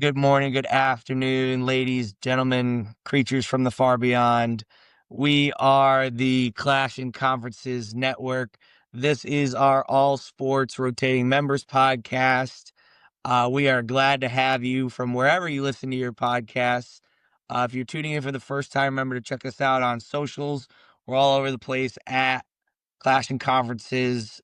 Good morning, good afternoon, ladies, gentlemen, creatures from the far beyond. We are the Clash and Conferences Network. This is our all sports rotating members podcast. We are glad to have you from wherever you listen to your podcasts. If you're tuning in for the first time, remember to check us out on socials. We're all over the place at Clash and Conferences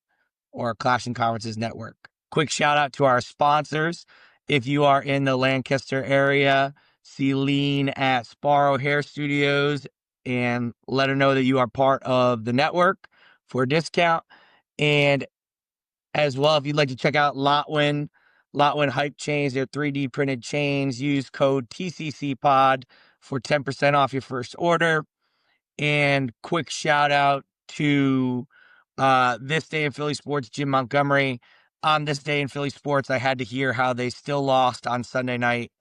or Clash and Conferences Network. Quick shout out to our sponsors. If you are in the Lancaster area, see Lean at Sparrow Hair Studios and let her know that you are part of the network for a discount. And as well, if you'd like to check out Lotwin Hype Chains, their 3D printed chains, use code TCCPOD for 10% off your first order. And quick shout out to This Day in Philly Sports, Jim Montgomery. On This Day in Philly Sports, I had to hear how they still lost on Sunday night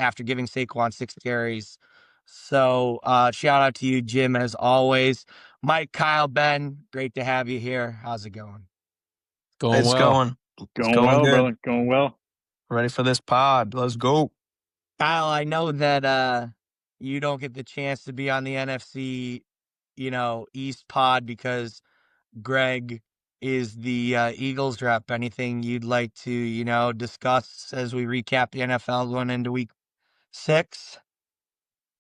after giving Saquon 6 carries. So shout out to you, Jim, as always. Mike, Kyle, Ben, great to have you here. How's it going? Going It's well. going. It's Going well, good. brother. Going well. Ready for this pod. Let's go. Kyle, I know that you don't get the chance to be on the NFC, East pod because Greg is the Eagles rep. Anything you'd like to, discuss as we recap the NFL going into week 6?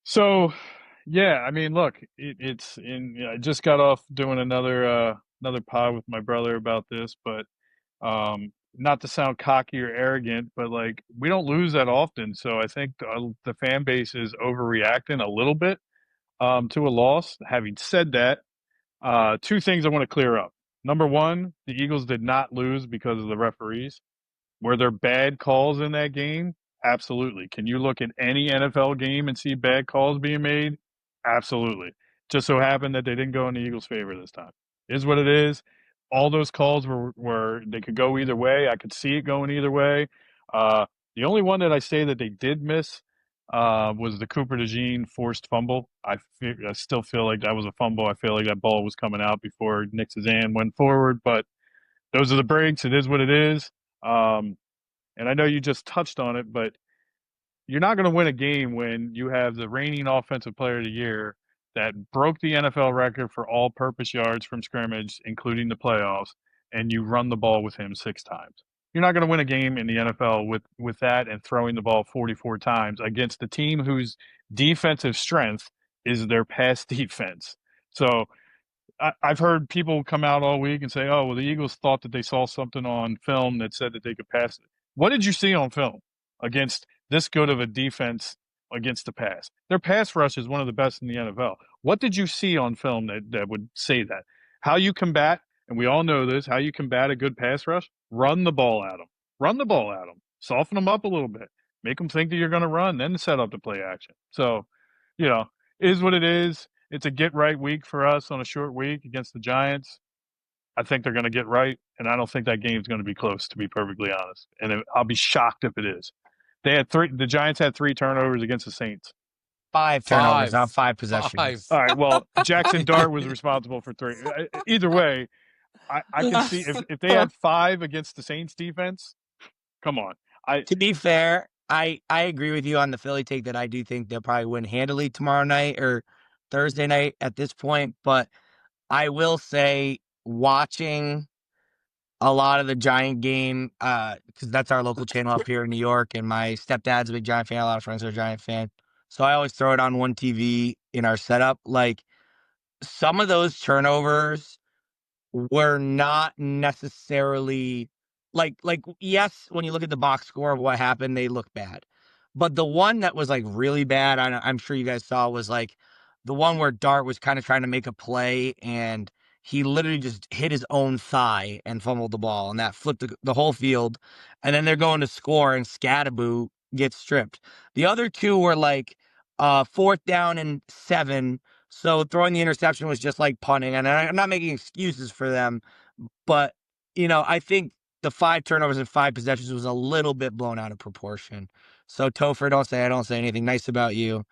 So, yeah, I mean, look, I just got off doing another pod with my brother about this, but not to sound cocky or arrogant, but like we don't lose that often. So I think the fan base is overreacting a little bit to a loss. Having said that, two things I want to clear up. Number one, the Eagles did not lose because of the referees. Were there bad calls in that game? Absolutely. Can you look at any NFL game and see bad calls being made? Absolutely. Just so happened that they didn't go in the Eagles' favor this time. Is what it is. All those calls were they could go either way. I could see it going either way. Uh, the only one that I say that they did miss was the Cooper DeJean forced fumble. I still feel like that was a fumble. I feel like that ball was coming out before Nick Sazan went forward. But those are the breaks. It is what it is. Um, and I know you just touched on it, but you're not going to win a game when you have the reigning offensive player of the year that broke the NFL record for all purpose yards from scrimmage, including the playoffs, and you run the ball with him 6 times. You're not going to win a game in the NFL with that and throwing the ball 44 times against a team whose defensive strength is their pass defense. So I've heard people come out all week and say, oh, well, the Eagles thought that they saw something on film that said that they could pass it. What did you see on film against this good of a defense against the pass? Their pass rush is one of the best in the NFL. What did you see on film that would say that? How you combat, and we all know this, how you combat a good pass rush? Run the ball at them. Run the ball at them. Soften them up a little bit. Make them think that you're going to run, then set up the play action. So, is what it is. It's a get right week for us on a short week against the Giants. I think they're going to get right, and I don't think that game's going to be close, to be perfectly honest. And I'll be shocked if it is. The Giants had 3 turnovers against the Saints. 5 turnovers, not 5 possessions. All right, well, Jackson Dart was responsible for 3. Either way, I can see if they had 5 against the Saints defense, come on. To be fair, I agree with you on the Philly take that I do think they'll probably win handily tomorrow night or Thursday night at this point. But I will say, watching a lot of the Giant game, because that's our local channel up here in New York, and my stepdad's a big Giant fan. A lot of friends are a Giant fan. So I always throw it on one TV in our setup. Like, some of those turnovers were not necessarily like yes, when you look at the box score of what happened, they look bad. But the one that was like really bad, I'm sure you guys saw, was like the one where Dart was kind of trying to make a play and he literally just hit his own thigh and fumbled the ball, and that flipped the whole field. And then they're going to score and Scadaboo gets stripped. The other two were like 4th down and 7. So throwing the interception was just like punting, and I'm not making excuses for them, but I think the 5 turnovers and 5 possessions was a little bit blown out of proportion. So Topher, I don't say anything nice about you.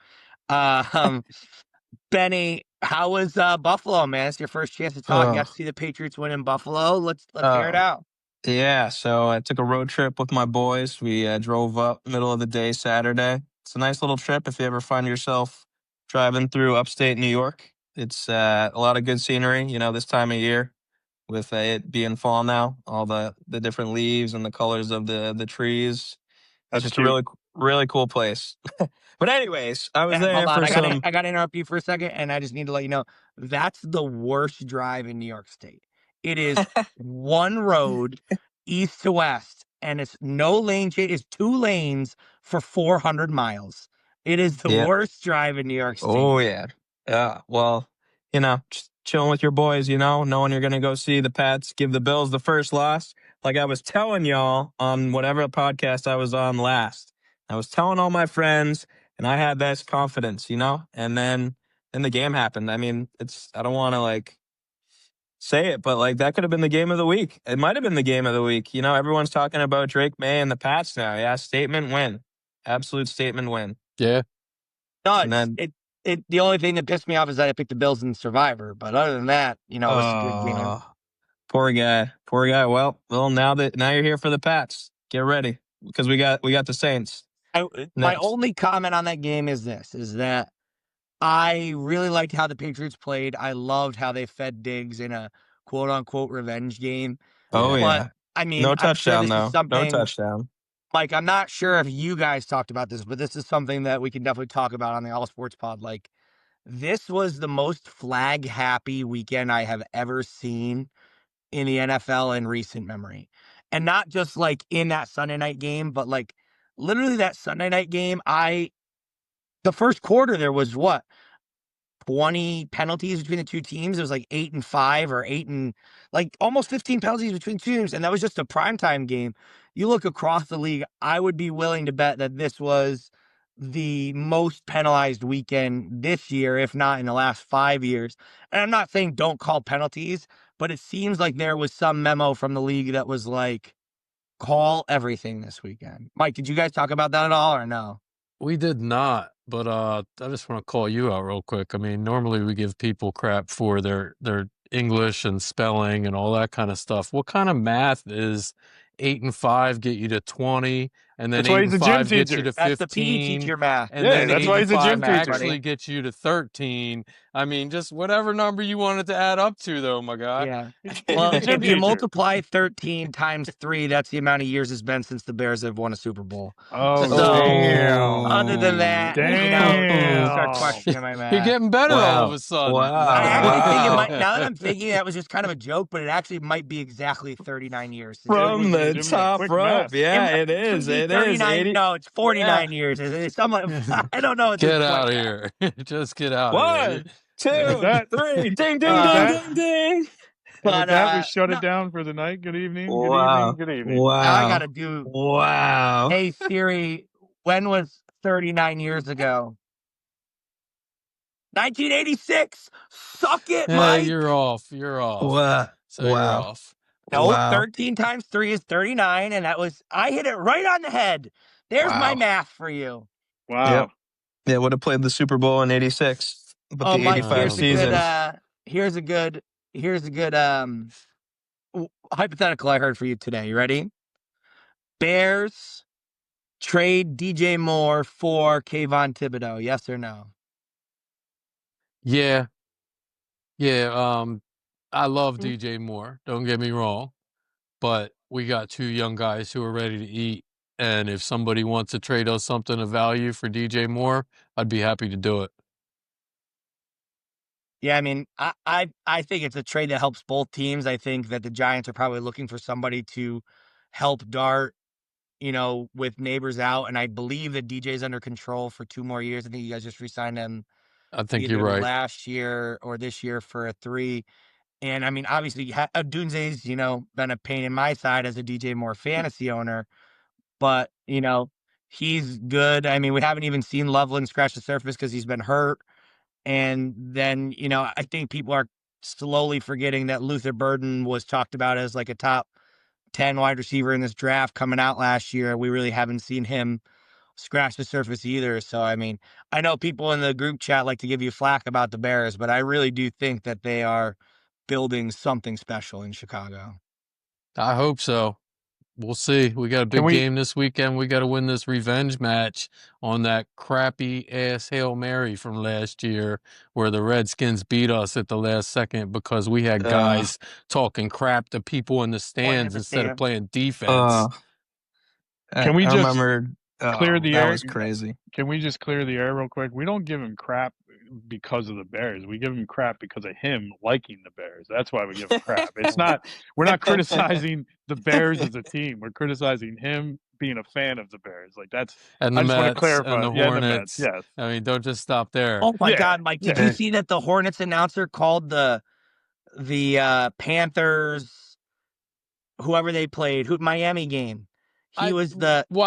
Benny, how was Buffalo, man? It's your first chance to talk. You got to see the Patriots win in Buffalo. Let's hear it out. Yeah, so I took a road trip with my boys. We drove up middle of the day Saturday. It's a nice little trip if you ever find yourself driving through upstate New York. It's a lot of good scenery, this time of year with it being fall now, all the different leaves and the colors of the trees. It's That's just a cute. really cool place. But anyways, I was And hold there on, for some. I gotta interrupt you for a second, and I just need to let you know that's the worst drive in New York State. It is one road, east to west, and it's no lane change. It's 2 lanes for 400 miles. It is the Yeah. worst drive in New York State. Oh yeah. Yeah. Well, just chilling with your boys, knowing you're gonna go see the Pats give the Bills the first loss. Like I was telling y'all on whatever podcast I was on last. I was telling all my friends and I had this confidence, and then the game happened. I mean, I don't wanna say it, but that could have been the game of the week. It might have been the game of the week. Everyone's talking about Drake May and the Pats now. Yeah, statement win. Absolute statement win. Yeah. No, And then the only thing that pissed me off is that I picked the Bills in Survivor, but other than that, it was a good game. Poor guy. Poor guy. Well, now you're here for the Pats. Get ready because we got the Saints My next. only comment on that game is this: is that I really liked how the Patriots played. I loved how they fed Diggs in a quote unquote revenge game. Oh Yeah. But yeah. I mean, No I'm sure touchdown this is though. No something, touchdown. Mike, I'm not sure if you guys talked about this, but this is something that we can definitely talk about on the All Sports Pod. This was the most flag happy weekend I have ever seen in the NFL in recent memory. And not just in that Sunday night game, but literally that Sunday night game, the first quarter there was what? 20 penalties between the two teams. It was 8-5 or almost 15 penalties between teams. And that was just a primetime game. You look across the league, I would be willing to bet that this was the most penalized weekend this year, if not in the last 5 years. And I'm not saying don't call penalties, but it seems like there was some memo from the league that was call everything this weekend. Mike, did you guys talk about that at all or no? We did not, but I just want to call you out real quick. I mean, normally we give people crap for their English and spelling and all that kind of stuff. What kind of math is 8-5 get you to 20, and then That's why eight he's and a gym five gets you teacher. to That's the PE 15, teacher math. and Yeah, then that's eight why and he's a five gym teacher. actually gets you to 13? I mean, just whatever number you want it to add up to, though, my guy. Yeah. He's Well, a gym if you teacher. multiply 13 times 3, that's the amount of years it's been since the Bears have won a Super Bowl. Oh, So, damn. other than that, you can start Damn. questioning my You're math. getting better all of Wow. a sudden. I Wow. actually think it Wow. might, now that I'm thinking that was just kind of a joke, but it actually might be exactly 39 years since Jim From was the Jim was top quick rope. math. Yeah, it it could is. be It is 39. 80. No, it's Yeah. 49 years. It's somewhat, I don't know at this Get point. out of here. Just get out of here. 1, And with 2, that, 3. Ding, ding, and with ding, Uh, that, ding, ding. and with but, that, we shut it no, down for the night. Good evening. Good evening. Wow. Good evening. now I got Wow. to do, Wow. hey, Siri, when was 39 years ago? 1986. Suck it, Hey, Mike. you're off. You're off. Wow. So you're Wow. off. No, Wow. 13 times 3 is 39, and I hit it right on the head. There's my Wow. math for you. Yep. Wow. Yeah, would have played the Super Bowl in '86, but Oh, the Mike, '85 Oh season. boy. here's a good hypothetical I heard for you today. You ready? Bears trade DJ Moore for Kayvon Thibodeau. Yes or no? Yeah. Yeah. I love Mm. DJ Moore. Don't get me wrong. But we got two young guys who are ready to eat. And if somebody wants to trade us something of value for DJ Moore, I'd be happy to do it. Yeah, I mean, I think it's a trade that helps both teams. I think that the Giants are probably looking for somebody to help Dart, with Neighbors out, and I believe that DJ's under control for 2 more years. I think you guys just re-signed him I think you're either right. last year or this year for a 3. And I mean, obviously, Dunze's, been a pain in my side as a DJ Moore fantasy owner, but he's good. I mean, we haven't even seen Loveland scratch the surface because he's been hurt. And then, I think people are slowly forgetting that Luther Burden was talked about as a top 10 wide receiver in this draft coming out last year. We really haven't seen him scratch the surface either. So, I mean, I know people in the group chat like to give you flack about the Bears, but I really do think that they are building something special in Chicago. I hope so. We'll see. We got a big game this weekend. We got to win this revenge match on that crappy ass Hail Mary from last year where the Redskins beat us at the last second because we had guys talking crap to people in the stands instead of playing defense. Can we I just remember clear the that air? was crazy. Can we just clear the air real quick? We don't give him crap because of the Bears. We give him crap because of him liking the Bears. That's why we give him crap. It's not. We're not criticizing the Bears as a team. We're criticizing him being a fan of the Bears. Like that's. And the I just want to Mets clarify. and the Yeah, and the Mets. Hornets. Yes. I mean, don't just stop there. Oh my Yeah, God, Mike! Did you see that the Hornets announcer called the Panthers, whoever they played, Miami game? Why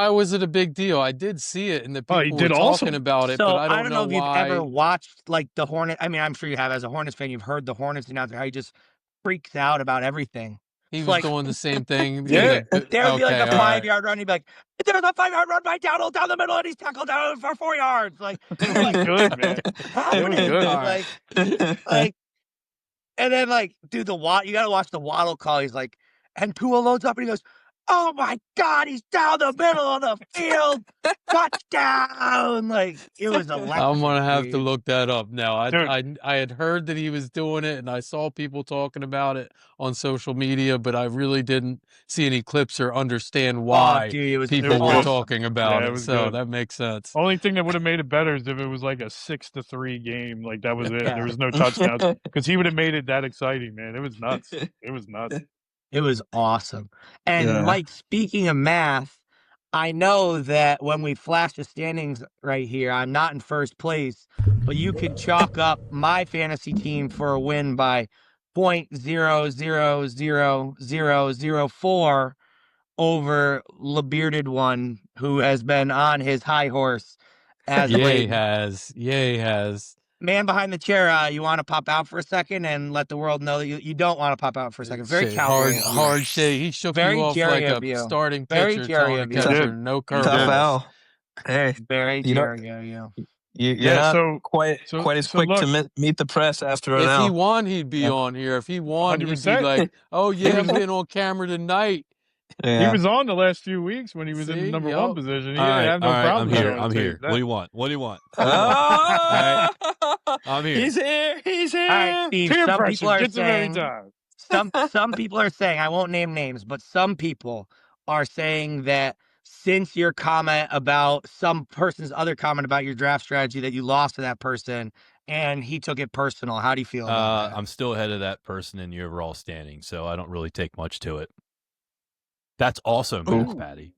was it a big deal? I did see it, and the Oh, he people were did also? talking about it, So but I don't know if you've ever why. watched like the Hornet. I mean, I'm sure you have. As a Hornets fan, you've heard the Hornets announcer how he just freaks out about everything. He It's was like, doing the same thing. Yeah. there would be like a Okay, all right. 5-yard run. He'd be like, "There's a 5-yard run by Dowdle down the middle, and he's tackled down for 4 yards." Like, It was good, man. happening? It was good. All right. Like, and then like, dude, you gotta watch the Waddle call. He's like, and Tua loads up and he goes, "Oh my God, he's down the middle of the field, touchdown!" Like, it was electric. I'm gonna have to dude. look that up now. Dude. I had heard that he was doing it, and I saw people talking about it on social media, but I really didn't see any clips or understand why Dude, people were good. talking about Yeah, it it. was So good. that makes sense. Only thing that would have made it better is if it was like a 6-3 game. Like that was it. Yeah. There was no touchdowns because he would have made it that exciting, man. It was nuts. It was nuts. It was awesome. And Yeah. Mike, speaking of math, I know that when we flash the standings right here, I'm not in first place, but you could chalk up my fantasy team for a win by 0.0000004 over the bearded one who has been on his high horse as late. Yay has. Man behind the chair, you want to pop out for a second and let the world know that you don't want to pop out for a second. Very Shit, cowboy. hard shade. He shook Very you off Jerry like of a you. starting Very pitcher Jerry telling a of you. catcher Did. no He did. Tough curveballs. L. Hey, Very you know- Jerry of you. you're Yeah, not so- quite so- as so quick look- to meet the press after an If he L. won, he'd be Yeah. on here. If he won, he'd be 100%. like, "Oh yeah, I'm being on camera tonight." Yeah. He was on the last few weeks when he was in the See? number Yup. one position. He All didn't right, have no all right, problem. I'm here. showing I'm tape. here. What do you want? What do you want? Oh! I'm here. He's here. He's here. All right, Steve. Peer Some pressure people are gets him every saying time. some people are saying, I won't name names, but some people are saying that since your comment about some person's other comment about your draft strategy that you lost to that person and he took it personal. How do you feel about that? I'm still ahead of that person in the overall standing, so I don't really take much to it. That's also math, Ooh. Patty.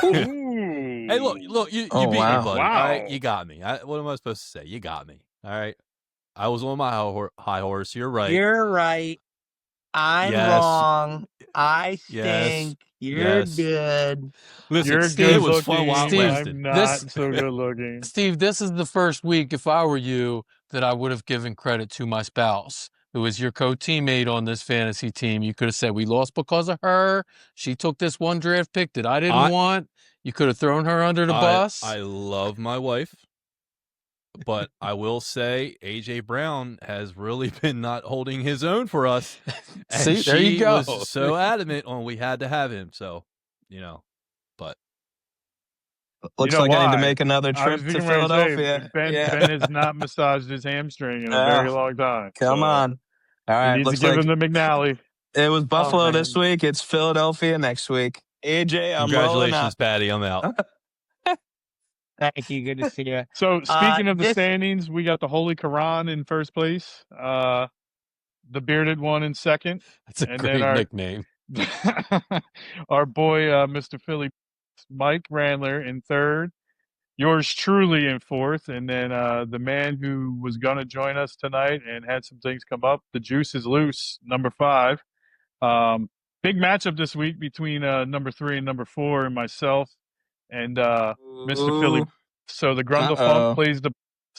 Ooh. Hey, look, you Oh, beat wow. me, buddy. Wow. All right, you got me. What am I supposed to say? You got me. All right. I was on my high horse. You're right. You're right. I'm Yes. wrong. I Yes. stink. You're Yes. good. Listen, You're Steve, good it was looking. fun while it Steve, lasted. I'm not this- so good looking. Steve, this is the first week, if I were you, that I would have given credit to my spouse, who is your co-teammate on this fantasy team. You could have said, we lost because of her. She took this one draft pick that I didn't want. You could have thrown her under the bus. I love my wife, but I will say A.J. Brown has really been not holding his own for us. And See, there you she go. was so adamant on we had to have him. So, but Looks You know like I need to why? make another I trip was to thinking what I was saying, Philadelphia. Ben has not massaged his hamstring in a Yeah. very long time. Come so on. All He right. needs to Looks give like him the McNally. it was Buffalo this man. week. It's Philadelphia next week. AJ, I'm rolling congratulations, up. Patty. I'm out. Thank you. Good to see you. So speaking of the this- standings, we got the Holy Quran in first place, the bearded one in second, That's a and great then our- nickname. our boy Mr. Philly Mike Randler in third, yours truly in fourth, and then the man who was going to join us tonight and had some things come up, the juice is loose, number 5. Big matchup this week between number 3 and number 4 and myself and Mr. Philly. So the Grundle Uh-oh. Funk plays the.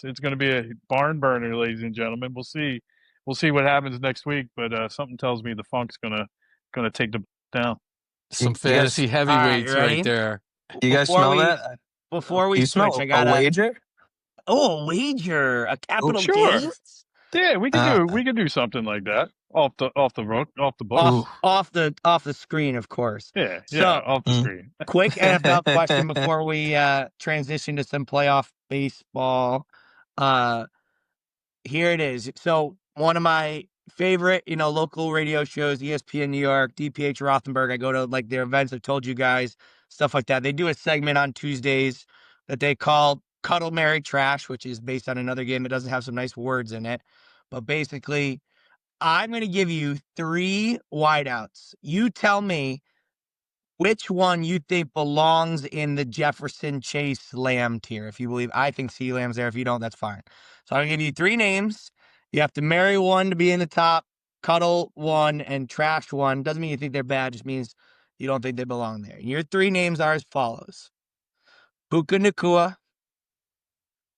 It's going to be a barn burner, ladies and gentlemen. We'll see. We'll see what happens next week, but something tells me the Funk's gonna take the down. Some You guys- fantasy heavyweights ready? right there. You guys Before smell we- that? Before we You switch, smell I got a wager? a wager, a capital sure. gains. Yeah, we can Uh, do something like that. Off the book. Off the screen, of course. Yeah, So off the screen. quick NFL question before we transition to some playoff baseball. Here it is. So one of my favorite, local radio shows, ESPN New York, DPH Rothenberg. I go to like their events. I've told you guys stuff like that. They do a segment on Tuesdays that they call Cuddle, Marry, Trash, which is based on another game that doesn't have some nice words in it. But basically, I'm going to give you 3 wideouts. You tell me which one you think belongs in the Jefferson Chase Lamb tier. If you believe, I think C Lamb's there. If you don't, that's fine. So I'm going to give you 3 names. You have to marry one to be in the top, cuddle one, and trash one. Doesn't mean you think they're bad, just means you don't think they belong there. Your 3 names are as follows: Puka Nakua,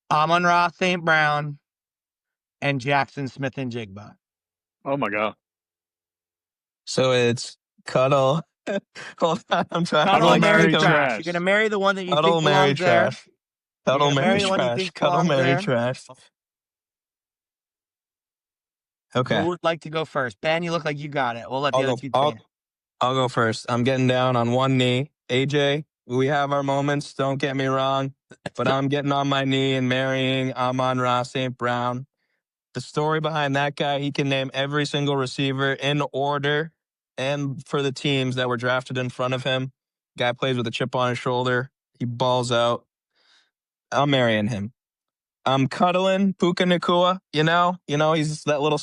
Amon-Ra St. Brown, and Jackson Smith and Jigba. Oh my god. So it's Cuddle. Hold on, I'm trying. Cuddle, Cuddle, marry, marry, trash. trash. You're going to marry the one that you Cuddle, think marry, belongs there. trash. Cuddle, You're gonna marry, marry the one you trash. think Cuddle, belongs marry, there. trash. Who Okay, would like to go first? Ben, you look like you got it. We'll let the I'll other go. two I'll think. I'll go first. I'm getting down on one knee. AJ, we have our moments. Don't get me wrong, but I'm getting on my knee and marrying Amon-Ra St. Brown. The story behind that guy, he can name every single receiver in order and for the teams that were drafted in front of him. Guy plays with a chip on his shoulder. He balls out. I'm marrying him. I'm cuddling Puka Nakua. He's that little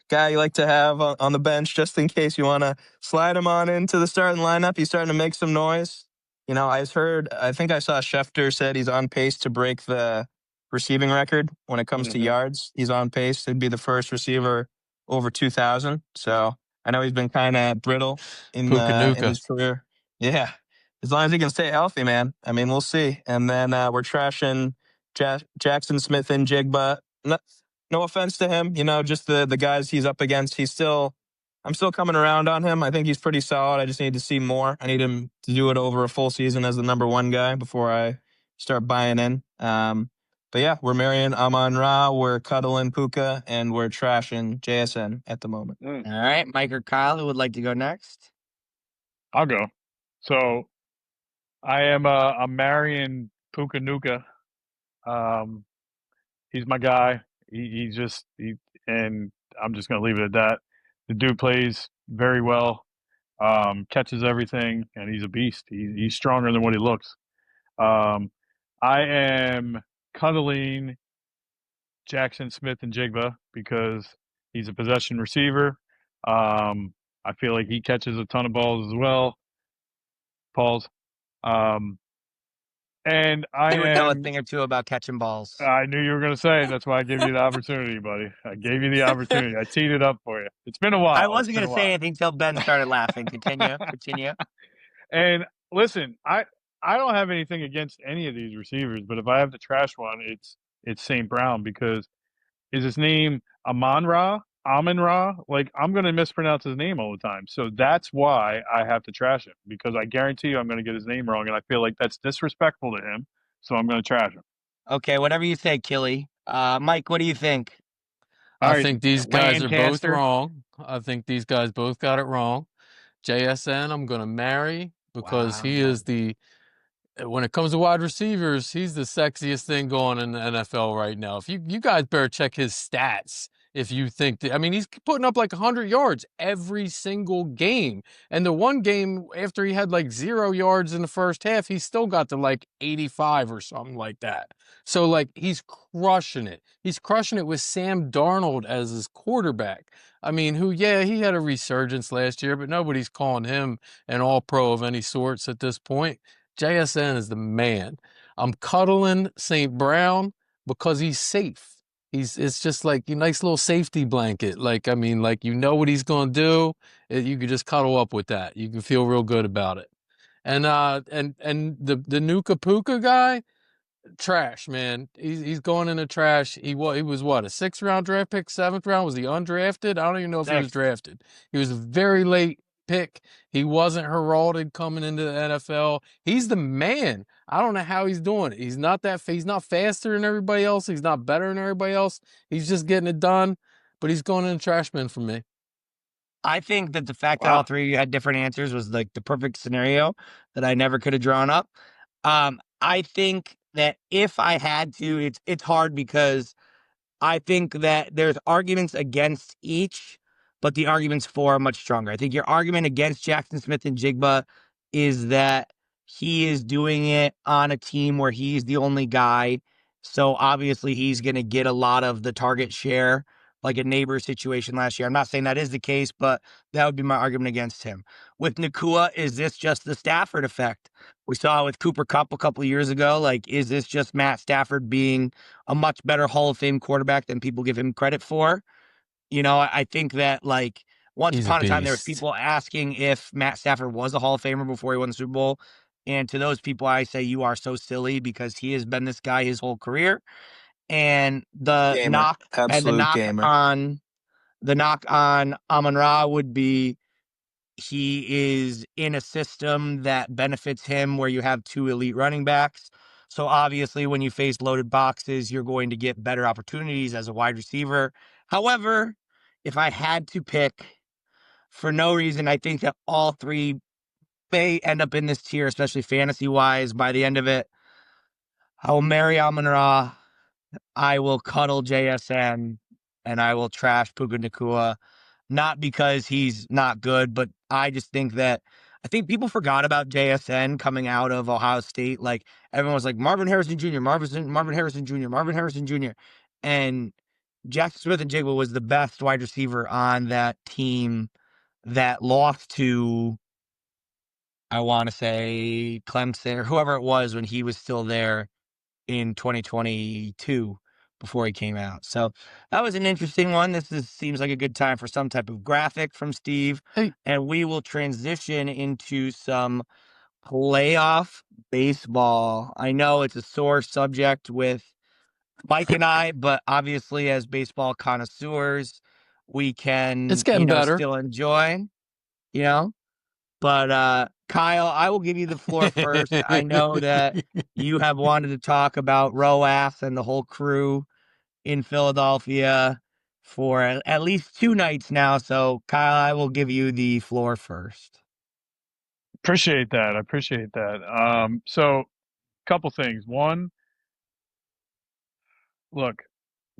guy you like to have on the bench just in case you want to slide him on into the starting lineup. He's starting to make some noise. I think I saw Schefter said he's on pace to break the receiving record when it comes to yards. He's on pace to be the first receiver over 2,000. So I know he's been kind of brittle in Puka his career. Yeah, as long as he can stay healthy, man. I mean, we'll see. And then we're trashing Jackson Smith and Jigba. No offense to him, just the guys he's up against. I'm still coming around on him. I think he's pretty solid. I just need to see more. I need him to do it over a full season as the number 1 guy before I start buying in. But yeah, we're marrying Amon-Ra, we're cuddling Puka, and we're trashing JSN at the moment. All right, Mike or Kyle, who would like to go next? I'll go. So I'm marrying Puka Nuka. He's my guy. And I'm just gonna leave it at that. The dude plays very well, catches everything, and he's a beast. He's stronger than what he looks. Um, I am cuddling Jackson Smith and Jigba because he's a possession receiver. I feel like he catches a ton of balls as well. Pauls. And I would know a am. thing or two about catching balls. I knew you were going to say it. That's why I gave you the opportunity, buddy. I gave you the opportunity. I teed it up for you. It's been a while. I wasn't going to say anything until Ben started laughing. Continue. And listen, I don't have anything against any of these receivers, but if I have to trash one, it's St. Brown because is his name Amon-Ra? Amon-Ra? Like, I'm going to mispronounce his name all the time. So that's why I have to trash him because I guarantee you I'm going to get his name wrong, and I feel like that's disrespectful to him. So I'm going to trash him. Okay, whatever you say, Killy. Mike, what do you think? I think these guys are both Lancaster. wrong. I think these guys both got it wrong. JSN, I'm going to marry because he is when it comes to wide receivers, he's the sexiest thing going in the NFL right now. If you guys better check his stats if you think that, I mean, he's putting up like 100 yards every single game. And the one game after he had like 0 yards in the first half, he still got to like 85 or something like that. So like he's crushing it. He's crushing it with Sam Darnold as his quarterback. I mean, he had a resurgence last year, but nobody's calling him an all-pro of any sorts at this point. JSN is the man. I'm cuddling St. Brown because he's safe. It's just like a nice little safety blanket. Like, I mean, like, what he's going to do. You could just cuddle up with that. You can feel real good about it. And the Nuka Puka guy, trash, man. He's going in the trash. He was what, a 6th round draft pick, 7th round? Was he undrafted? I don't even know if he was drafted. He was a very late pick. He wasn't heralded coming into the NFL. He's the man. I don't know how he's doing it. He's not faster than everybody else. He's not better than everybody else. He's just getting it done. but he's going in the trash bin for me. I think that the fact that all three of you had different answers was like the perfect scenario that I never could have drawn up. I think that if I had to, it's hard because I think that there's arguments against each, but the arguments for are much stronger. I think your argument against Jackson Smith and Jigba is that he is doing it on a team where he's the only guy. So obviously he's going to get a lot of the target share, like a neighbor situation last year. I'm not saying that is the case, but that would be my argument against him. With Nakua, is this just the Stafford effect? We saw it with Cooper Kupp a couple of years ago. Like, is this just Matt Stafford being a much better Hall of Fame quarterback than people give him credit for? I think that, like, once He's a upon a time, there was beast. people asking if Matt Stafford was a Hall of Famer before he won the Super Bowl. And to those people, I say, you are so silly because he has been this guy his whole career. And the Gamer. knock Absolute gamer. on Amon-Ra would be he is in a system that benefits him where you have two elite running backs. So obviously when you face loaded boxes, you're going to get better opportunities as a wide receiver. However, if I had to pick for no reason, I think that all three may end up in this tier, especially fantasy wise. By the end of it, I will marry Amon-Ra, I will cuddle JSN, and I will trash Puka Nakua. Not because he's not good, but I just think that I think people forgot about JSN coming out of Ohio State. Like, everyone was like Marvin Harrison Jr., Marvin Harrison Jr., Marvin Harrison Jr. And Jackson Smith and Jigba was the best wide receiver on that team that lost to, I want to say, Clemson or whoever it was when he was still there in 2022 before he came out. So that was an interesting one. Seems like a good time for some type of graphic from Steve. Hey. And we will transition into some playoff baseball. I know it's a sore subject with Mike and I, but obviously as baseball connoisseurs, we can, It's getting better. still enjoy, you know. But Kyle, I will give you the floor first. I know that you have wanted to talk about Roas and the whole crew in Philadelphia for at least 2 nights now. So, Kyle, I will give you the floor first. Appreciate that. I appreciate that. So, couple things. One, look,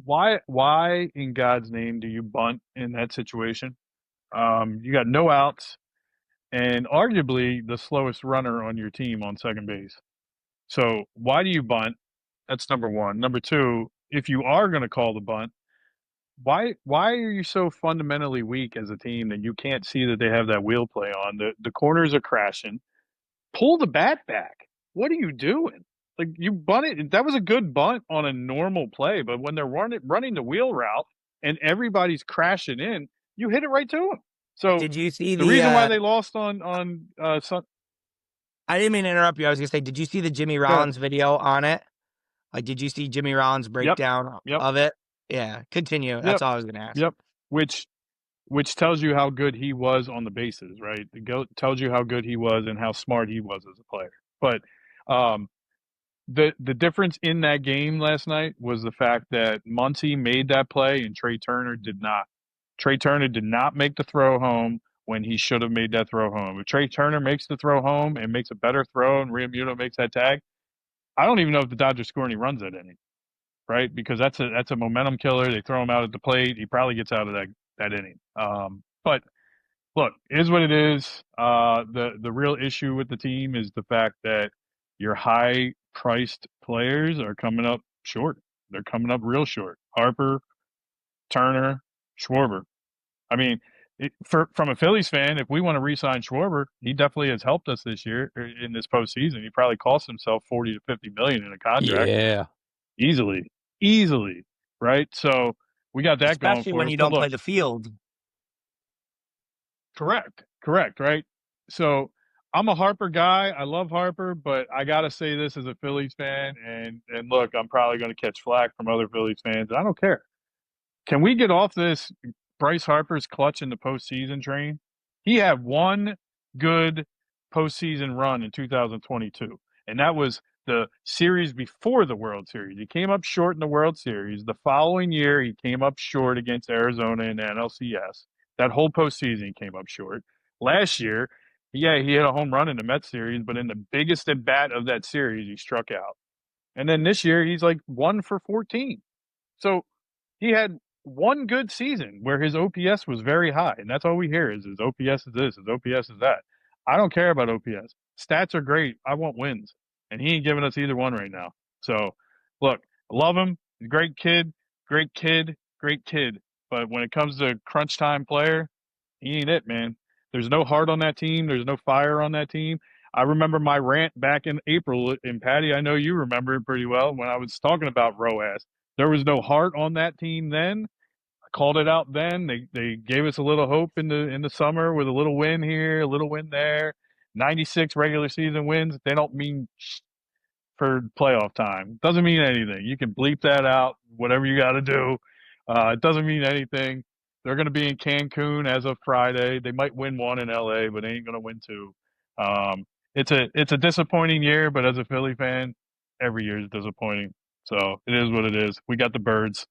why in God's name do you bunt in that situation? You got no outs and arguably the slowest runner on your team on second base. So why do you bunt? That's number one. Number two, if you are going to call the bunt, why are you so fundamentally weak as a team that you can't see that they have that wheel play on? The corners are crashing. Pull the bat back. What are you doing? Like, you bunted. That was a good bunt on a normal play, but when they're running the wheel route and everybody's crashing in, you hit it right to them. So Did you see the reason why they lost on I didn't mean to interrupt you. I was going to say, did you see the Jimmy Rollins video on it? Like, did you see Jimmy Rollins' breakdown of it? Yeah, continue. That's all I was going to ask. Yep. Which tells you how good he was on the bases, right? It tells you how good he was and how smart he was as a player. But the difference in that game last night was the fact that Muncy made that play and Trey Turner did not. Trey Turner did not make the throw home when he should have made that throw home. If Trey Turner makes the throw home and makes a better throw and Realmuto makes that tag, I don't even know if the Dodgers score any runs that inning, right? Because that's a momentum killer. They throw him out at the plate. He probably gets out of that inning. But look, it is what it is. The real issue with the team is the fact that your high priced players are coming up short. They're coming up real short. Harper, Turner, Schwarber. I mean, from a Phillies fan, if we want to re-sign Schwarber, he definitely has helped us this year in this postseason. He probably cost himself 40 to 50 million in a contract. Yeah. Easily, right? So we got that going Especially for when us. you But don't play look, the field. correct, right? So I'm a Harper guy. I love Harper, but I got to say this as a Phillies fan. And look, I'm probably going to catch flack from other Phillies fans. I don't care. Can we get off this Bryce Harper's clutch in the postseason train? He had one good postseason run in 2022, and that was the series before the World Series. He came up short in the World Series. The following year, he came up short against Arizona in the NLCS. That whole postseason, he came up short. Last year, yeah, he hit a home run in the Mets series, but in the biggest at bat of that series, he struck out. And then this year, he's like 1 for 14. So he had one good season where his OPS was very high, and that's all we hear is his OPS is this, his OPS is that. I don't care about OPS. Stats are great. I want wins, and he ain't giving us either one right now. So, look, I love him. He's a great kid, great kid, great kid. But when it comes to crunch time player, he ain't it, man. There's no heart on that team. There's no fire on that team. I remember my rant back in April, and Patty, I know you remember it pretty well when I was talking about Roas. There was no heart on that team then. I called it out then. They gave us a little hope in the summer with a little win here, a little win there. 96 regular season wins. They don't mean for playoff time. Doesn't mean anything. You can bleep that out, whatever you got to do. It doesn't mean anything. They're going to be in Cancun as of Friday. They might win one in LA, but they ain't going to win two. It's a disappointing year, but as a Philly fan, every year is disappointing. So it is what it is. We got the birds.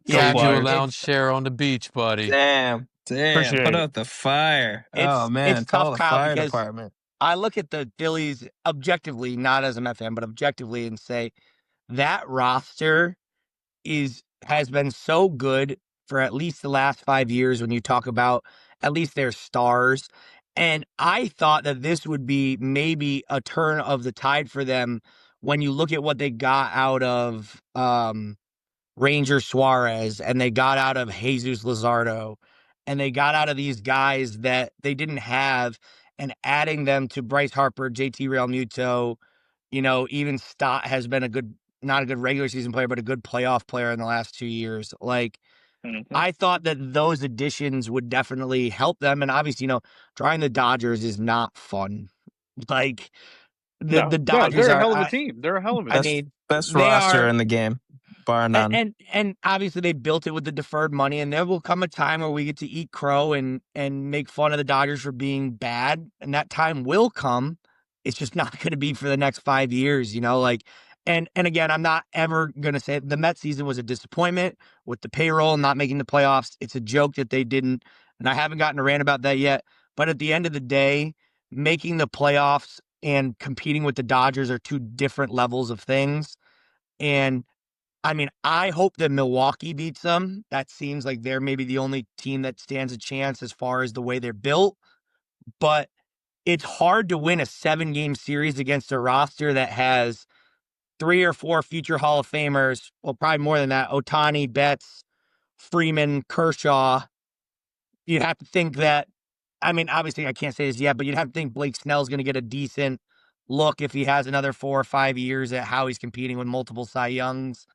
Yeah, Paid you a Flyers. lounge share on the beach, buddy. Damn. Appreciate Put it. out the fire. Oh man, it's tough, call the Kyle, fire because department. I look at the Phillies objectively, not as a Met fan, but objectively, and say that roster has been so good for at least the last 5 years when you talk about at least their stars. And I thought that this would be maybe a turn of the tide for them when you look at what they got out of Ranger Suarez, and they got out of Jesus Luzardo, and they got out of these guys that they didn't have, and adding them to Bryce Harper, JT Realmuto, even Stott has been not a good regular season player, but a good playoff player in the last 2 years. Like, Mm-hmm. I thought that those additions would definitely help them. And obviously, drawing the Dodgers is not fun. Like, the No, they're Dodgers a are, hell of a team. They're a hell of a I team. Best mean, best they roster are. in the game, bar none. And obviously they built it with the deferred money, and there will come a time where we get to eat crow and make fun of the Dodgers for being bad, and that time will come. It's just not going to be for the next 5 years, like. And again, I'm not ever going to say the Mets season was a disappointment with the payroll and not making the playoffs. It's a joke that they didn't, and I haven't gotten a rant about that yet. But at the end of the day, making the playoffs and competing with the Dodgers are two different levels of things. And I mean, I hope that Milwaukee beats them. That seems like they're maybe the only team that stands a chance as far as the way they're built. But it's hard to win a 7-game series against a roster that has 3 or 4 future Hall of Famers. Well, probably more than that. Ohtani, Betts, Freeman, Kershaw. You'd have to think that, I mean, obviously I can't say this yet, but you'd have to think Blake Snell's going to get a decent look if he has another 4 or 5 years at how he's competing with multiple Cy Youngs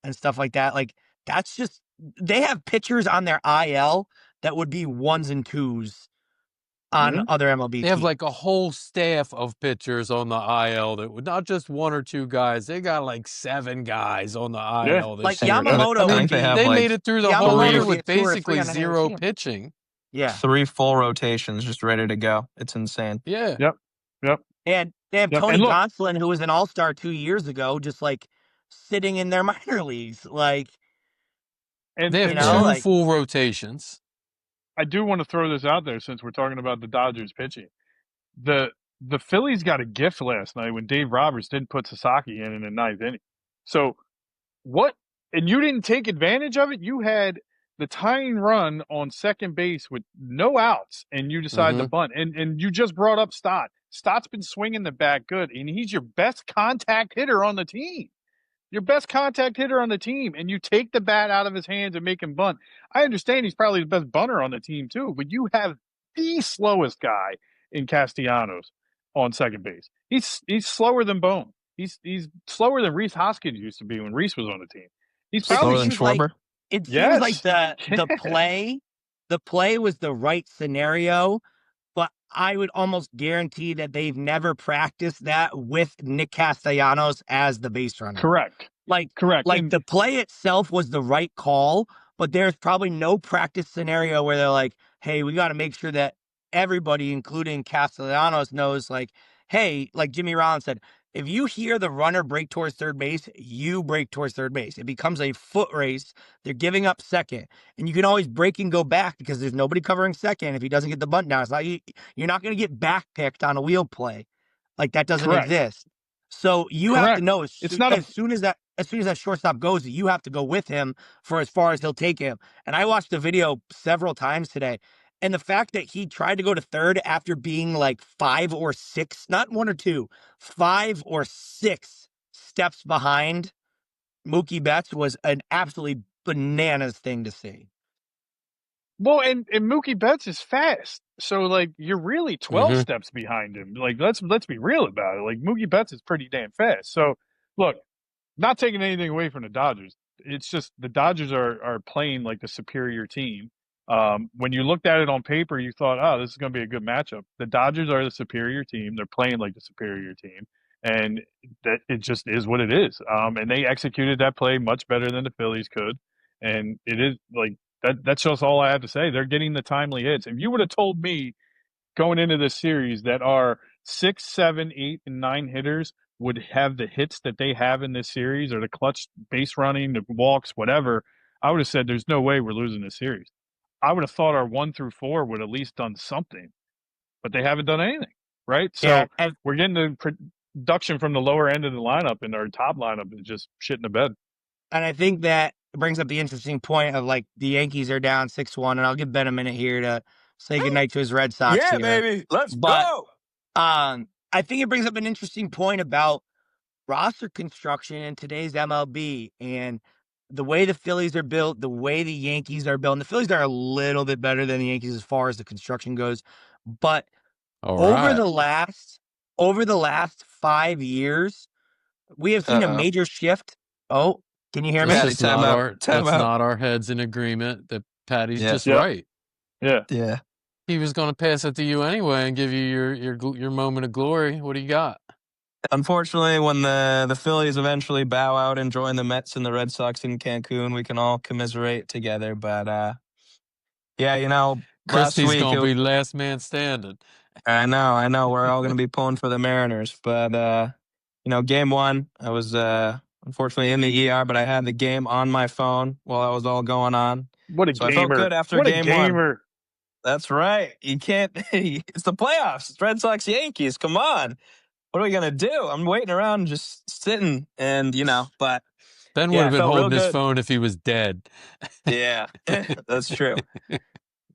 and stuff like that. Like, that's just, they have pitchers on their IL that would be 1s and 2s on Mm-hmm. other MLB They have teams. like a whole staff of pitchers on the IL that would not just 1 or 2 guys. They got like 7 guys on the Yeah. IL this Like year. Yamamoto I would think be. they have They like made it through the whole Yamamoto year would be with a 2 or 3 basically on the zero team. pitching. Yeah. 3 full rotations just ready to go. It's insane. Yeah. Yep. And they have Yep. Tony And look, Gonsolin, who was an all-star 2 years ago, just like sitting in their minor leagues. Like, and They have you and know, two since like, full rotations. I do want to throw this out there since we're talking about the Dodgers pitching. The the Phillies got a gift last night when Dave Roberts didn't put Sasaki in the ninth inning. So what? And you didn't take advantage of it. You had the tying run on second base with no outs, and you decided to Mhm. bunt. And you just brought up Stott. Stott's been swinging the bat good, and he's your best contact hitter on the team. Your best contact hitter on the team, and you take the bat out of his hands and make him bunt. I understand he's probably the best bunter on the team too, but you have the slowest guy in Castellanos on second base. He's slower than Bone. He's slower than Reese Hoskins used to be when Reese was on the team. He's it probably Slower than seems like Schwarber. it seems like yes. the play was the right scenario, but I would almost guarantee that they've never practiced that with Nick Castellanos as the base runner. Correct. Like And the play itself was the right call, but there's probably no practice scenario where they're like, hey, we got to make sure that everybody, including Castellanos, knows, like, hey, like Jimmy Rollins said, If you hear the runner break towards third base, you break towards third base. It becomes a foot race. They're giving up second. And you can always break and go back because there's nobody covering second if he doesn't get the bunt down. It's not, you're not going to get back picked on a wheel play. Like, that doesn't Correct. exist. So you have to Correct. know It's not as soon as that shortstop goes, you have to go with him for as far as he'll take him. And I watched the video several times today. And the fact that he tried to go to third after being like 5 or 6, not 1 or 2, 5 or 6 steps behind Mookie Betts was an absolutely bananas thing to see. Well, and Mookie Betts is fast. So like you're really 12 steps behind him. Like let's be real about it. Like Mookie Betts is pretty damn fast. So look, not taking anything away from the Dodgers. It's just the Dodgers are playing like the superior team. When you looked at it on paper, you thought, oh, this is going to be a good matchup. The Dodgers are the superior team. They're playing like the superior team. And that it just is what it is. And they executed that play much better than the Phillies could. And it is like that's just all I have to say. They're getting the timely hits. If you would have told me going into this series that our 6, 7, 8, and 9 hitters would have the hits that they have in this series, or the clutch base running, the walks, whatever, I would have said there's no way we're losing this series. I would have thought our 1 through 4 would at least done something, but they haven't done anything, right? So we're getting the production from the lower end of the lineup, and our top lineup is just shit in the bed. And I think that brings up the interesting point of like the Yankees are down 6-1, and I'll give Ben a minute here to say goodnight to his Red Sox. Yeah, here. baby. Let's go. I think it brings up an interesting point about roster construction in today's MLB and the way the Phillies are built, the way the Yankees are built. And the Phillies are a little bit better than the Yankees as far as the construction goes. But over the last 5 years, we have seen a major shift. Oh, can you hear me? That's not our heads in agreement that Patty's just right. Yeah. He was going to pass it to you anyway and give you your moment of glory. What do you got? Unfortunately, when the Phillies eventually bow out and join the Mets and the Red Sox in Cancun, we can all commiserate together. But yeah, you know, Christie's going to be last man standing. I know. We're all going to be pulling for the Mariners. But, you know, game 1, I was unfortunately in the ER, but I had the game on my phone while that was all going on. What a gamer. I felt good after game 1. That's right. You can't. It's the playoffs. It's Red Sox Yankees. Come on. What are we going to do? I'm waiting around just sitting and, you know, but. Ben would have been holding his phone if he was dead. Yeah, that's true.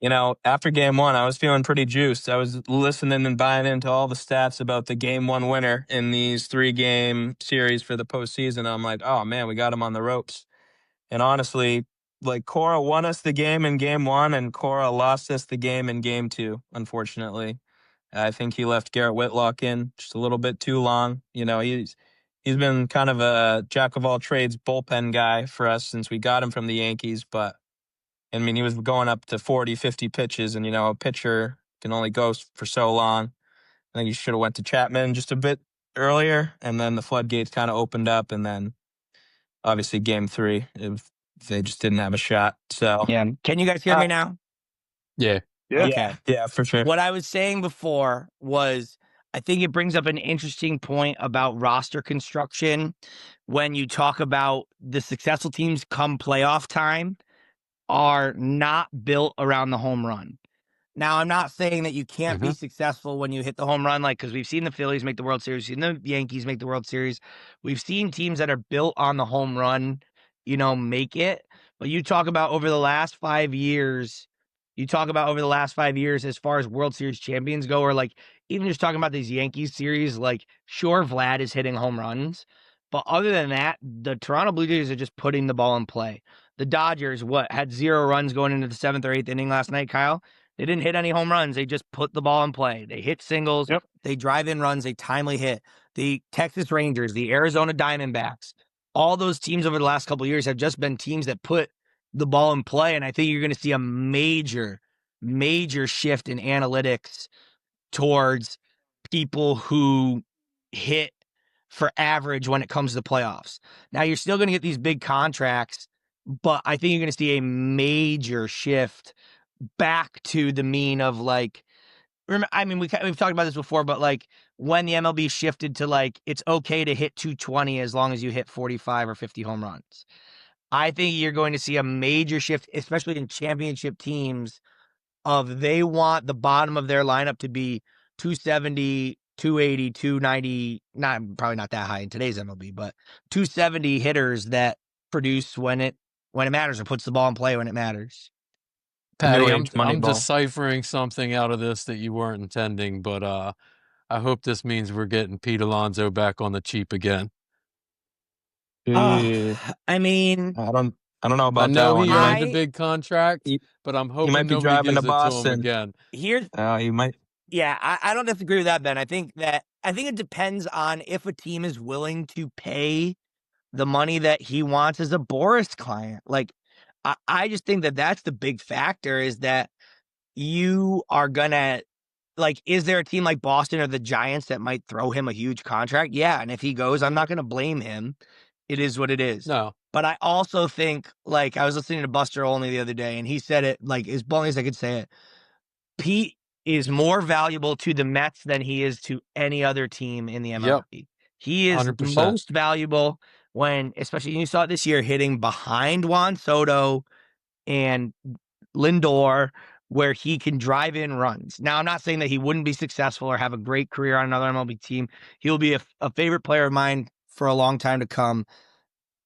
You know, after game 1, I was feeling pretty juiced. I was listening and buying into all the stats about the game 1 winner in these 3-game series for the postseason. I'm like, oh, man, we got him on the ropes. And honestly, like Cora won us the game in game 1 and Cora lost us the game in game 2, unfortunately. I think he left Garrett Whitlock in just a little bit too long. You know, he's been kind of a jack-of-all-trades bullpen guy for us since we got him from the Yankees. But, I mean, he was going up to 40, 50 pitches, and, you know, a pitcher can only go for so long. I think he should have went to Chapman just a bit earlier, and then the floodgates kind of opened up, and then obviously game 3, they just didn't have a shot. So yeah, can you guys hear me now? Yeah. Okay. Yeah, for sure. What I was saying before was I think it brings up an interesting point about roster construction when you talk about the successful teams come playoff time are not built around the home run. Now, I'm not saying that you can't be successful when you hit the home run, like, because we've seen the Phillies make the World Series, we've seen the Yankees make the World Series. We've seen teams that are built on the home run, you know, make it. But you talk about over the last 5 years, as far as World Series champions go, or like even just talking about these Yankees series, like, sure, Vlad is hitting home runs. But other than that, the Toronto Blue Jays are just putting the ball in play. The Dodgers, had 0 runs going into the 7th or 8th inning last night, Kyle? They didn't hit any home runs. They just put the ball in play. They hit singles. They drive in runs. They timely hit. The Texas Rangers, the Arizona Diamondbacks, all those teams over the last couple of years have just been teams that put the ball in play. And I think you're going to see a major, major shift in analytics towards people who hit for average when it comes to the playoffs. Now, you're still going to get these big contracts, but I think you're going to see a major shift back to the mean of like I mean, we've talked about this before, but like when the MLB shifted to like it's okay to hit 220 as long as you hit 45 or 50 home runs. I think you're going to see a major shift, especially in championship teams, of they want the bottom of their lineup to be 270, 280, 290, probably not that high in today's MLB, but 270 hitters that produce when it matters or puts the ball in play when it matters. The new Patty, age I'm Moneyball. deciphering something out of this that you weren't intending, but I hope this means we're getting Pete Alonso back on the cheap again. I mean, I don't know I about that know one, he man. earned a big contract, He, but I'm he hoping might be nobody driving to gives it to him Boston. again. here's He might. Yeah, I don't disagree with that, Ben. I think it depends on if a team is willing to pay the money that he wants as a Boris client. Like, I just think that that's the big factor is that you are gonna like, is there a team like Boston or the Giants that might throw him a huge contract? Yeah, and if he goes, I'm not gonna blame him. It is what it is. No, But I also think, like, I was listening to Buster Olney the other day, and he said it like as bluntly as I could say it. Pete is more valuable to the Mets than he is to any other team in the yep, MLB. He is 100%. most valuable when, especially you saw it this year, hitting behind Juan Soto and Lindor, where he can drive in runs. Now, I'm not saying that he wouldn't be successful or have a great career on another MLB team. He'll be a favorite player of mine for a long time to come,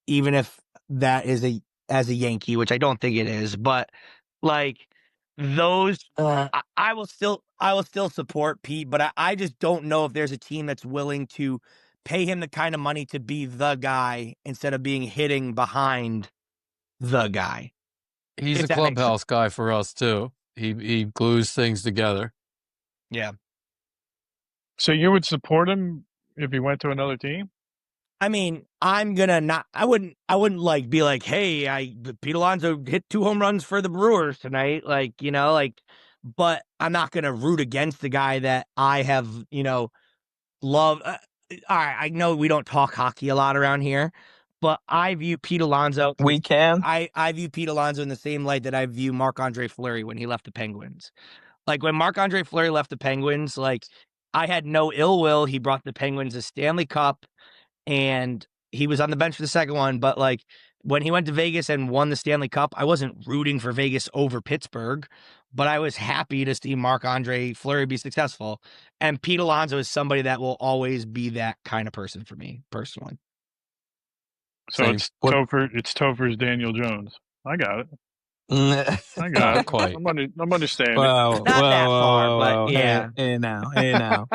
even if that is as a Yankee, which I don't think it is. But like those, I will still support Pete, but I just don't know if there's a team that's willing to pay him the kind of money to be the guy instead of being hitting behind the guy. He's If a that makes sense. clubhouse guy for us too. He glues things together. Yeah. So you would support him if he went to another team? I mean, I wouldn't like be like, hey, Pete Alonso hit 2 home runs for the Brewers tonight. Like, but I'm not going to root against the guy that I have, love. All right. I know we don't talk hockey a lot around here, but I view Pete Alonso. We can. I view Pete Alonso in the same light that I view Marc-Andre Fleury when he left the Penguins. Like when Marc-Andre Fleury left the Penguins, like I had no ill will. He brought the Penguins a Stanley Cup. And he was on the bench for the second one. But like when he went to Vegas and won the Stanley Cup, I wasn't rooting for Vegas over Pittsburgh, but I was happy to see Marc-Andre Fleury be successful. And Pete Alonso is somebody that will always be that kind of person for me personally. So Same. it's Topher's Daniel Jones. I got it. Mm, I got Not it. quite. I'm understanding. Whoa, Not that far, whoa, but whoa. yeah. Hey now.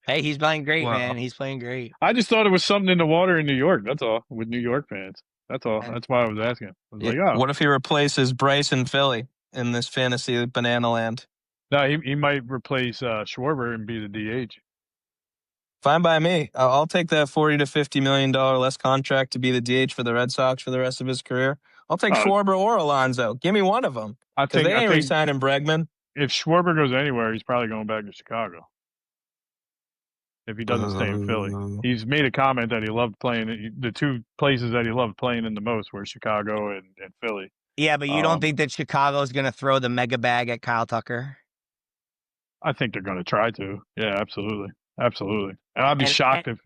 Hey, he's playing great, Whoa. man. He's playing great. I just thought it was something in the water in New York. That's all. With New York fans. That's all. And That's why I was asking. I was Yeah. like, oh, What if he replaces Bryce in Philly in this fantasy banana land? no, he might replace Schwarber and be the DH. Fine by me. I'll take that $40 to $50 million less contract to be the DH for the Red Sox for the rest of his career. I'll take Schwarber or Alonso. Give me one of them. I Because think they ain't re-signing Bregman. if Schwarber goes anywhere, he's probably going back to Chicago. If he doesn't stay in Philly, he's made a comment that he loved playing. The two places that he loved playing in the most were Chicago and Philly. yeah, but you don't think that Chicago is going to throw the mega bag at Kyle Tucker? I think they're going to try to. Yeah, absolutely. Absolutely. And I'd be shocked if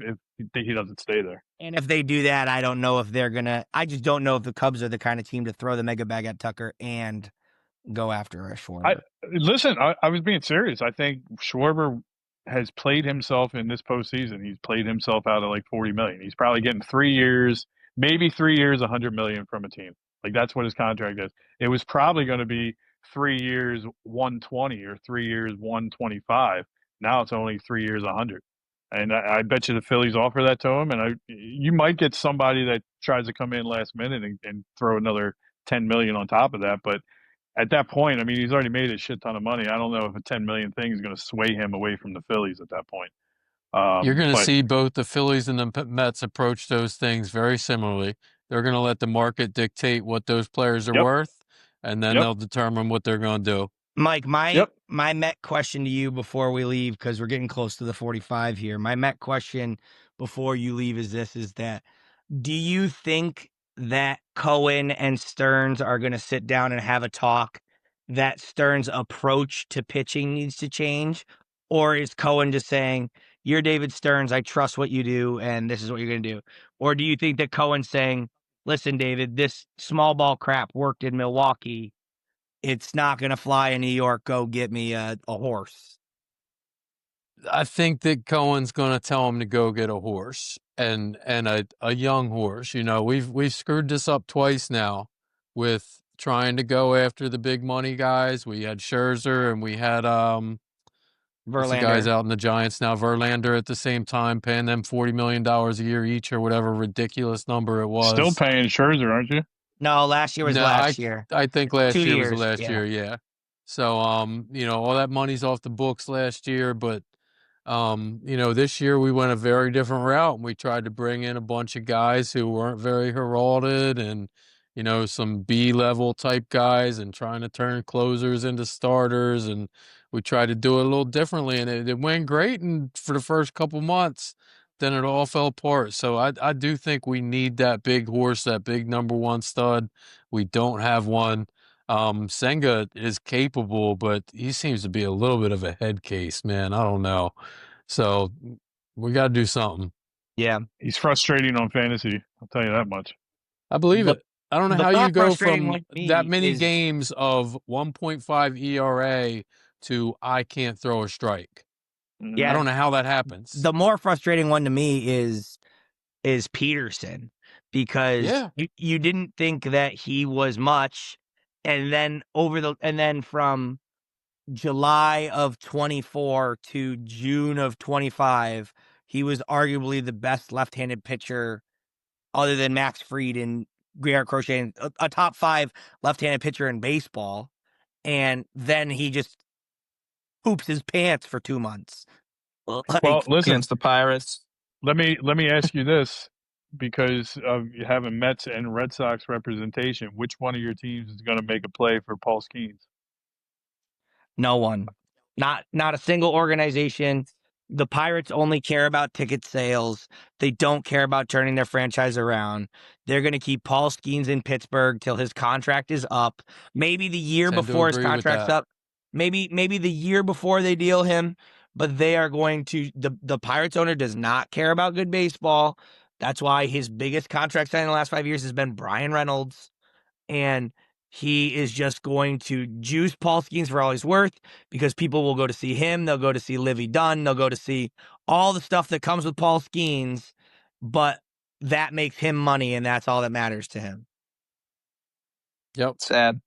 he doesn't stay there. And if they do that, I don't know if they're going to – I just don't know if the Cubs are the kind of team to throw the mega bag at Tucker and go after a Schwarber. I was being serious. I think Schwarber has played himself in this postseason. He's played himself out of like $40 million. He's probably getting 3 years, maybe 3 years, $100 million from a team. Like that's what his contract is. It was probably going to be 3 years, 120 or 3 years, 125. Now it's only 3 years, 100. And I bet you the Phillies offer that to him, and you might get somebody that tries to come in last minute and throw another 10 million on top of that. But at that point, I mean, he's already made a shit ton of money. I don't know if a 10 million thing is going to sway him away from the Phillies at that point. You're going to see both the Phillies and the Mets approach those things very similarly. They're going to let the market dictate what those players are worth, and then they'll determine what they're going to do. Mike, my Met question to you before we leave, because we're getting close to the 45 here. My Met question before you leave is that do you think that Cohen and Stearns are going to sit down and have a talk that Stern's approach to pitching needs to change? Or is Cohen just saying, you're David Stearns, I trust what you do, and this is what you're going to do? Or do you think that Cohen's saying, listen, David, this small ball crap worked in Milwaukee. It's not going to fly in New York. Go get me a horse. I think that Cohen's going to tell him to go get a horse and a young horse. You know, we've screwed this up twice now with trying to go after the big money guys. We had Scherzer and we had what's the guys Verlander. out in the Giants now, Verlander at the same time, paying them $40 million a year each or whatever ridiculous number it was. Still paying Scherzer, aren't you? No, last year was No, last year. I think last 2 year was the years, last year, yeah. So you know, all that money's off the books last year, but you know, this year we went a very different route and we tried to bring in a bunch of guys who weren't very heralded and, you know, some B-level type guys and trying to turn closers into starters. And we tried to do it a little differently and it went great and for the first couple months. Then it all fell apart. So I do think we need that big horse, that big number one stud. We don't have one. Senga is capable, but he seems to be a little bit of a head case, man. I don't know. So we got to do something. Yeah. He's frustrating on fantasy. I'll tell you that much. I believe it. I don't know how you go from that many is, games of 1.5 ERA to I can't throw a strike. Yeah. I don't know how that happens. The more frustrating one to me is Peterson, because you didn't think that he was much, and then from July of 24 to June of 25, he was arguably the best left-handed pitcher other than Max Fried and Garrett Crochet, a top 5 left-handed pitcher in baseball. And then he just poops his pants for 2 months. Well, listen, against the Pirates. Let me ask you this, because of having Mets and Red Sox representation, which one of your teams is going to make a play for Paul Skeens? No one. Not a single organization. The Pirates only care about ticket sales. They don't care about turning their franchise around. They're going to keep Paul Skeens in Pittsburgh till his contract is up. Maybe the year before his contract's up. Maybe the year before they deal him. But they are going to. The Pirates owner does not care about good baseball. That's why his biggest contract signing in the last 5 years has been Brian Reynolds. And he is just going to juice Paul Skeens for all he's worth, because people will go to see him. They'll go to see Livy Dunn. They'll go to see all the stuff that comes with Paul Skeens, but that makes him money, and that's all that matters to him. Yep. Sad.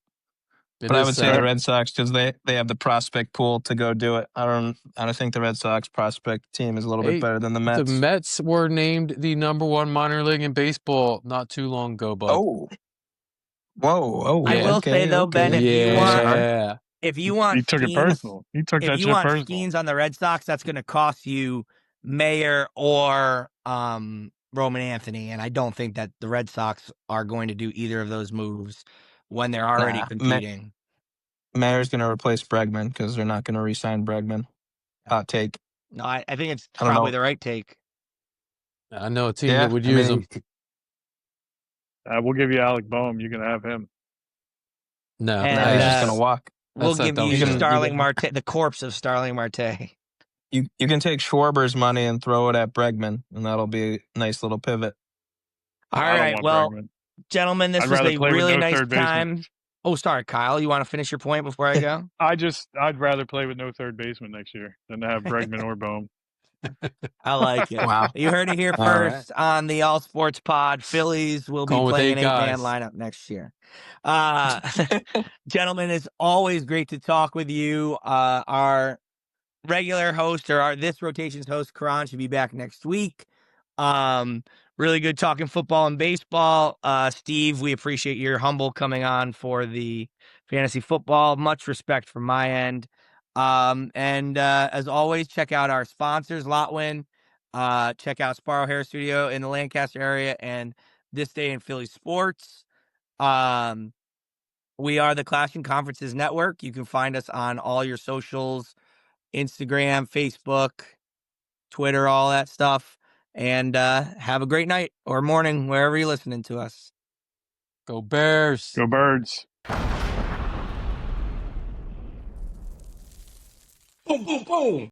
But I would say the Red Sox, because they have the prospect pool to go do it. I don't think the Red Sox prospect team is a little bit better than the Mets. The Mets were named the #1 minor league in baseball not too long ago, bud. Oh. Whoa! I will say though, Ben, if you want, he took Skeens, it personal. He took that shit personal. If you want Skeens on the Red Sox, that's going to cost you Mayer or Roman Anthony, and I don't think that the Red Sox are going to do either of those moves when they're already competing. Mayer's going to replace Bregman because they're not going to re-sign Bregman. Hot take. No, I think it's probably the right take. I know a team that would use him. We'll give you Alec Boehm. You can have him. No, he's just going to walk. We'll give you Starling Marte, the corpse of Starling Marte. You can take Schwarber's money and throw it at Bregman, and that'll be a nice little pivot. All right, well, Bregman. Gentlemen, this was a really nice time. Oh, sorry, Kyle. You want to finish your point before I go? I'd rather play with no third baseman next year than to have Bregman or Boehm. I like it. Wow. You heard it here first on the All Sports Pod. Phillies will be playing an 8-man lineup next year. Gentlemen, it's always great to talk with you. Our regular host, or this rotation's host, Karan, should be back next week. Really good talking football and baseball. Steve, we appreciate your humble coming on for the fantasy football. Much respect from my end. And as always, check out our sponsors, Lotwin. Check out Sparrow Hair Studio in the Lancaster area and This Day in Philly Sports. We are the Clashing Conferences Network. You can find us on all your socials, Instagram, Facebook, Twitter, all that stuff. And have a great night or morning, wherever you're listening to us. Go Bears. Go Birds. Boom, boom, boom.